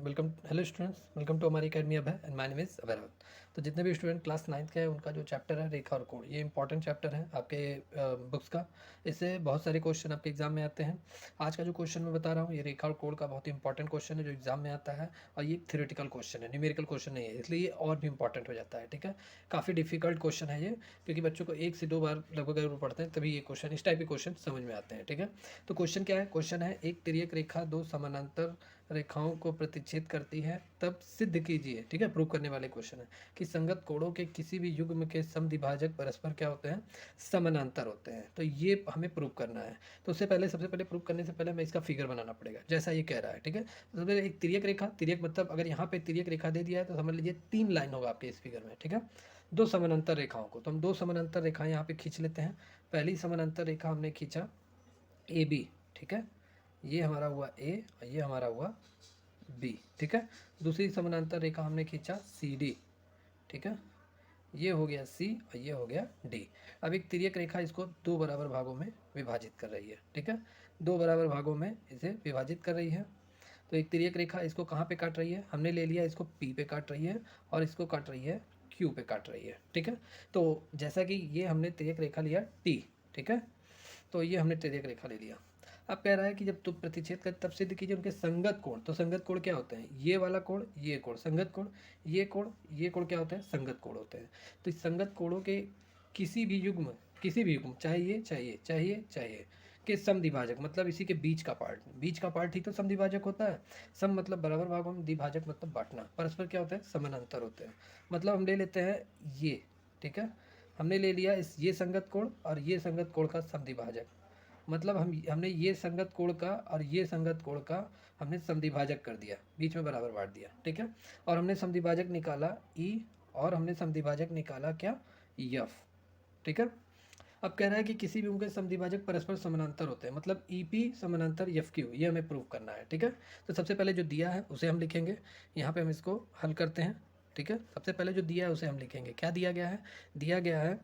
Welcome, hello students, welcome to हमारी academy Abhay and my name is Abhay Rawat. तो जितने भी स्टूडेंट क्लास 9th के हैं उनका जो चैप्टर है रेखा और कोण, ये इंपॉर्टेंट चैप्टर है आपके बुक्स का। इससे बहुत सारे क्वेश्चन आपके एग्जाम में आते हैं। आज का जो क्वेश्चन मैं बता रहा हूँ ये रेखा और कोण का बहुत ही इंपॉर्टेंट क्वेश्चन है जो एग्जाम में आता है, और ये थ्योरेटिकल क्वेश्चन है, न्यूमेरिकल क्वेश्चन नहीं है, इसलिए ये और भी इंपॉर्टेंट हो जाता है। ठीक है, काफ़ी डिफिकल्ट क्वेश्चन है ये, क्योंकि बच्चों को 1 से 2 बार लगभग अगर वो पढ़ते हैं तभी ये क्वेश्चन, इस टाइप के क्वेश्चन समझ में आते हैं। ठीक है, तो क्वेश्चन क्या है? क्वेश्चन है एक तिर्यक रेखा दो समानांतर रेखाओं को प्रतिच्छेद करती है, तब सिद्ध कीजिए। ठीक है, प्रूव करने वाले क्वेश्चन है कि संगत कोणों के किसी भी युग्म के समद्विभाजक परस्पर क्या होते हैं? समानांतर होते हैं। तो ये हमें प्रूव करना है। तो उससे पहले, सबसे पहले प्रूव करने से पहले हमें इसका फिगर बनाना पड़ेगा, जैसा ये कह रहा है। ठीक है, तो सबसे पहले एक तिर्यक रेखा, तिर्यक मतलब अगर यहाँ पे तिर्यक रेखा दे दिया है तो समझ लीजिए 3 लाइन होगा आपके इस फिगर में। ठीक है, दो समानांतर रेखाओं को, तो हम दो समानांतर रेखाएं यहाँ पे खींच लेते हैं। पहली समानांतर रेखा हमने खींचा ए बी। ठीक है, ये हमारा हुआ ए और ये हमारा हुआ बी। ठीक है, दूसरी समानांतर रेखा हमने खींचा सी डी। ठीक है, ये हो गया सी और ये हो गया डी। अब एक तिर्यक रेखा इसको दो बराबर भागों में विभाजित कर रही है। ठीक है, दो बराबर भागों में इसे विभाजित कर रही है। तो एक तिर्यक रेखा इसको कहाँ पे काट रही है? हमने ले लिया इसको पी पे काट रही है और इसको काट रही है क्यू पे काट रही है। ठीक है, तो जैसा कि ये हमने तिर्यक रेखा लिया टी। ठीक है, तो ये हमने तिर्यक रेखा ले लिया। अब कह रहा है कि जब तुम प्रतिच्छेद कर तब सिद्ध कीजिए उनके संगत कोण। तो संगत कोण क्या होते हैं? ये वाला कोण, ये कोण संगत कोण, ये कोण क्या होते हैं? संगत कोण होते हैं। तो इस संगत कोणों के किसी भी युग्म, चाहे ये के समद्विभाजक, मतलब इसी के बीच का पार्ट ही तो समद्विभाजक होता है। सम मतलब बराबर भागों में, द्विभाजक मतलब बांटना, परस्पर क्या होता है? समानांतर होते हैं। मतलब हम ले लेते हैं ये। ठीक है, हमने ले लिया इस ये संगत कोण और ये संगत कोण का समद्विभाजक, मतलब हमने ये संगत कोण का और ये संगत कोण का हमने समद्विभाजक कर दिया, बीच में बराबर बांट दिया। ठीक है, और हमने समद्विभाजक निकाला ई और हमने समद्विभाजक निकाला क्या? यफ। ठीक है, अब कह रहा है कि किसी भी उनके समद्विभाजक परस्पर समानांतर होते हैं, मतलब ई पी समानांतर एफ क्यू, ये हमें प्रूव करना है। ठीक है, तो सबसे पहले जो दिया है उसे हम लिखेंगे, यहाँ पे हम इसको हल करते हैं। ठीक है, सबसे पहले जो दिया है उसे हम लिखेंगे। क्या दिया गया है? दिया गया है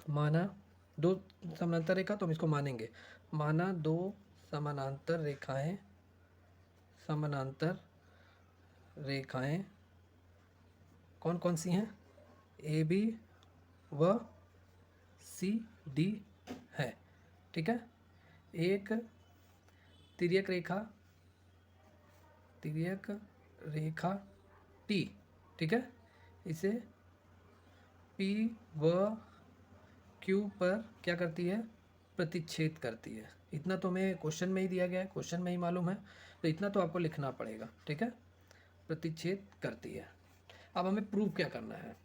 माना दो समानांतर रेखा, तो हम इसको मानेंगे। माना दो समानांतर रेखाएं, समानांतर रेखाएं कौन कौन सी हैं? ए बी व सी डी है। ठीक है, एक तिर्यक रेखा, तिर्यक रेखा टी। ठीक है, इसे पी व क्यू पर क्या करती है? प्रतिच्छेद करती है। इतना तो हमें क्वेश्चन में ही दिया गया है, क्वेश्चन में ही मालूम है, तो इतना तो आपको लिखना पड़ेगा। ठीक है, प्रतिच्छेद करती है। अब हमें प्रूव क्या करना है?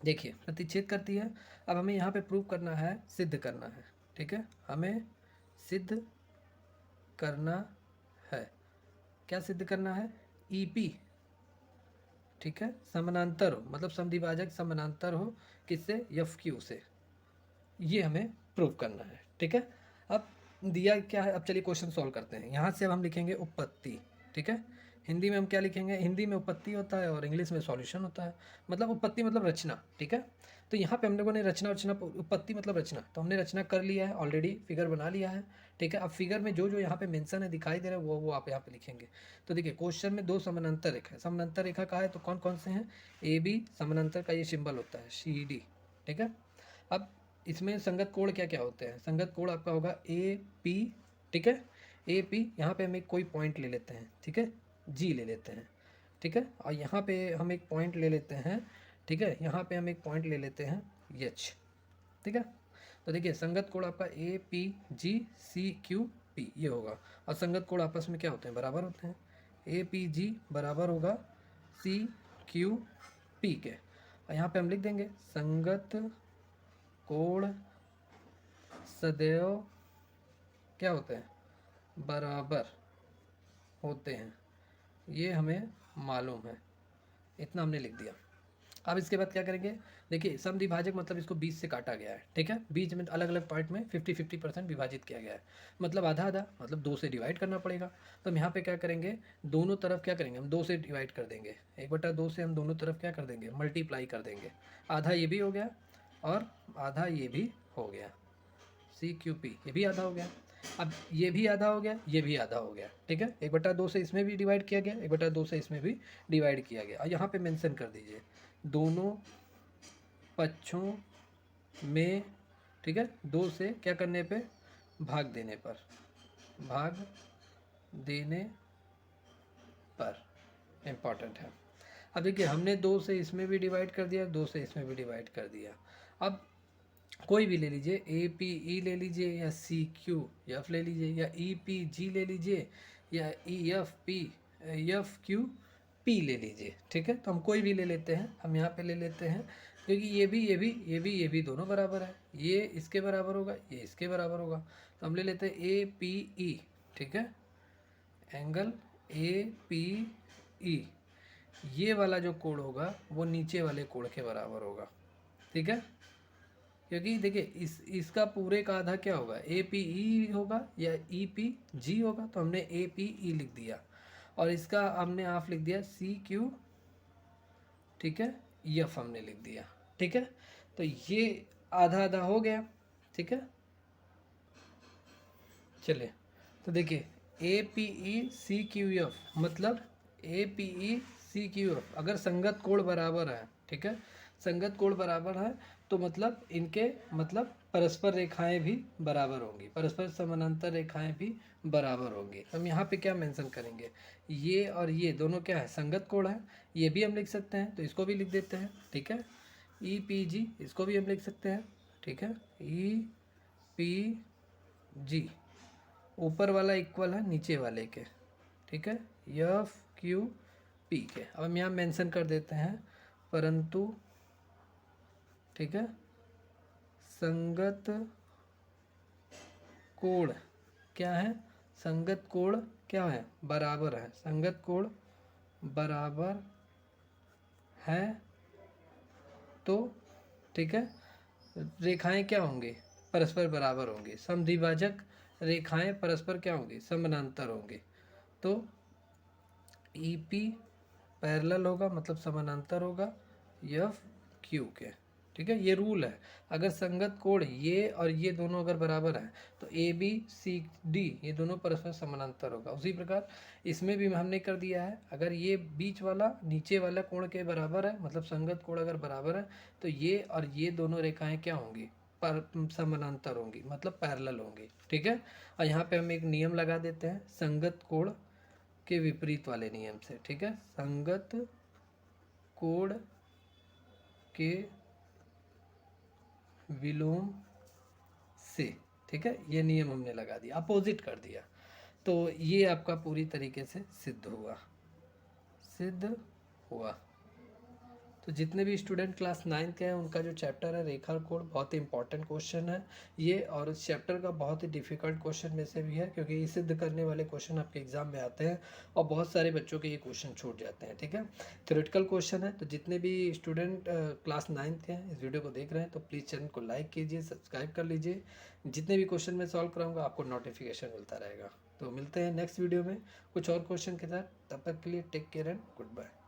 देखिए, प्रतिच्छेद करती है। अब हमें यहाँ पे प्रूव करना है, सिद्ध करना है। ठीक है, हमें सिद्ध करना है। क्या सिद्ध करना है? ईपी। ठीक है, समानांतर हो, मतलब समद्विभाजक समानांतर हो किससे? एफ क्यू से। ये हमें प्रूव करना है। ठीक है, अब दिया क्या है? अब चलिए क्वेश्चन सॉल्व करते हैं। यहाँ से अब हम लिखेंगे उत्पत्ति। ठीक है, हिंदी में हम क्या लिखेंगे? हिंदी में उत्पत्ति होता है और इंग्लिश में सॉल्यूशन होता है। मतलब उत्पत्ति मतलब रचना। ठीक है, तो यहाँ पे हम लोगों ने रचना, उत्पत्ति मतलब रचना, तो हमने रचना कर लिया है ऑलरेडी, फिगर बना लिया है। ठीक है, अब फिगर में जो जो यहाँ पे मेंशन है, दिखाई दे रहा है, वो आप यहाँ पे लिखेंगे। तो देखिए, क्वेश्चन में दो समानांतर रेखा है। समानांतर रेखा का है तो कौन कौन से हैं? ए बी, समानांतर का ये सिंबल होता है सी डी। ठीक है, अब इसमें संगत कोण क्या क्या होते हैं? संगत कोण आपका होगा ए पी। ठीक है, ए पी, यहाँ पे हम एक कोई पॉइंट ले लेते हैं। ठीक है, जी ले लेते हैं। ठीक है, और यहाँ पे हम एक पॉइंट ले लेते हैं। ठीक है, यहाँ पे हम एक पॉइंट ले लेते हैं एच। ठीक है, तो देखिए संगत कोण आपका A P G C Q P ये होगा, और संगत कोण आपस में क्या होते हैं? बराबर होते हैं। ए पी जी बराबर होगा सी क्यू पी के, और यहाँ पे हम लिख देंगे संगत कोण सदैव क्या होते हैं? बराबर होते हैं। ये हमें मालूम है, इतना हमने लिख दिया। अब इसके बाद क्या करेंगे? देखिए, समद्विभाजक मतलब इसको 20 से काटा गया है। ठीक है, बीच में अलग अलग पार्ट में 50-50% विभाजित किया गया है, मतलब आधा आधा, मतलब 2 से डिवाइड करना पड़ेगा। तो हम यहाँ पे क्या करेंगे? दोनों तरफ क्या करेंगे? हम 2 से डिवाइड कर देंगे, 1/2 से हम दोनों तरफ क्या कर देंगे? मल्टीप्लाई कर देंगे। आधा ये भी हो गया और आधा ये भी हो गया, सी क्यू पी ये भी आधा हो गया। अब ये भी आधा हो गया, ये भी आधा हो गया, ठीक है। 1/2 से इसमें भी डिवाइड किया गया, 1/2 से इसमें भी डिवाइड किया गया। और यहाँ पे मेंशन कर दीजिए दोनों पक्षों में, ठीक है, 2 से क्या करने पे, भाग देने पर, भाग देने पर इम्पॉर्टेंट है। अब देखिए हमने 2 से इसमें भी डिवाइड कर दिया, 2 से इसमें भी डिवाइड कर दिया। अब कोई भी ले लीजिए, ए पी ई ले लीजिए, या सी क्यू एफ ले लीजिए, या ई पी जी ले लीजिए, या E F P F Q P ले लीजिए, ठीक है। तो हम कोई भी ले लेते हैं, हम यहाँ पे ले लेते हैं, क्योंकि ये भी दोनों बराबर है, ये इसके बराबर होगा, ये इसके बराबर होगा। तो हम ले लेते हैं ए पी ई, ठीक है, एंगल ए पी ई, ये वाला जो कोण होगा वो नीचे वाले कोण के बराबर होगा, ठीक है। क्योंकि देखिए इसका पूरे का आधा क्या होगा, ए पी ई होगा या ई पी जी होगा, तो हमने ए पी ई लिख दिया, और इसका हमने हाफ लिख दिया सी क्यू, ठीक है, एफ हमने लिख दिया, ठीक है। तो ये आधा आधा हो गया, ठीक है। चलिए तो देखिए A P E C Q F, मतलब A P E C Q F अगर संगत कोण बराबर है, ठीक है, संगत कोण बराबर है, तो मतलब इनके मतलब परस्पर रेखाएं भी बराबर होंगी, परस्पर समानांतर रेखाएं भी बराबर होंगी। हम यहाँ पे क्या मेंशन करेंगे, ये और ये दोनों क्या है, संगत कोण है, ये भी हम लिख सकते हैं, तो इसको भी लिख देते हैं, ठीक है। ई पी जी, इसको भी हम लिख सकते हैं, ठीक है, ई पी जी, ऊपर वाला इक्वल है नीचे वाले के, ठीक है, एफ क्यू पी के। अब हम यहाँ मेंशन कर देते हैं परंतु, ठीक है, संगत कोण क्या है, संगत कोण क्या है, बराबर है, संगत कोण बराबर है, तो ठीक है, रेखाएं क्या होंगी, परस्पर बराबर होंगी, समद्विभाजक रेखाएं परस्पर क्या होंगी, समानांतर होंगी। तो ई पी पैरेलल होगा, मतलब समानांतर होगा एफ क्यू के, ठीक है। ये रूल है, अगर संगत कोण ये और ये दोनों अगर बराबर हैं तो ए बी सी डी ये दोनों परस्पर समानांतर होगा। उसी प्रकार इसमें भी हमने कर दिया है, अगर ये बीच वाला नीचे वाला कोण के बराबर है, मतलब संगत कोण अगर बराबर है, तो ये और ये दोनों रेखाएं क्या होंगी, पर समानांतर होंगी, मतलब पैरेलल होंगी, ठीक है। और यहाँ पे हम एक नियम लगा देते हैं संगत कोण के विपरीत वाले नियम से, ठीक है, संगत कोण के विलोम से, ठीक है, ये नियम हमने लगा दिया, अपोजिट कर दिया। तो ये आपका पूरी तरीके से सिद्ध हुआ, सिद्ध हुआ। तो जितने भी स्टूडेंट क्लास 9 के हैं उनका जो चैप्टर है रेखा कोण, बहुत ही इंपॉर्टेंट क्वेश्चन है ये, और इस चैप्टर का बहुत ही डिफिकल्ट क्वेश्चन में से भी है, क्योंकि ये सिद्ध करने वाले क्वेश्चन आपके एग्जाम में आते हैं और बहुत सारे बच्चों के ये क्वेश्चन छूट जाते हैं, ठीक है। थ्योरेटिकल क्वेश्चन है, तो जितने भी स्टूडेंट क्लास 9 के हैं इस वीडियो को देख रहे हैं तो प्लीज़ चैनल को लाइक कीजिए, सब्सक्राइब कर लीजिए, जितने भी क्वेश्चन मैं सॉल्व कराऊंगा आपको नोटिफिकेशन मिलता रहेगा। तो मिलते हैं नेक्स्ट वीडियो में कुछ और क्वेश्चन के साथ, तब तक के लिए take care and good bye.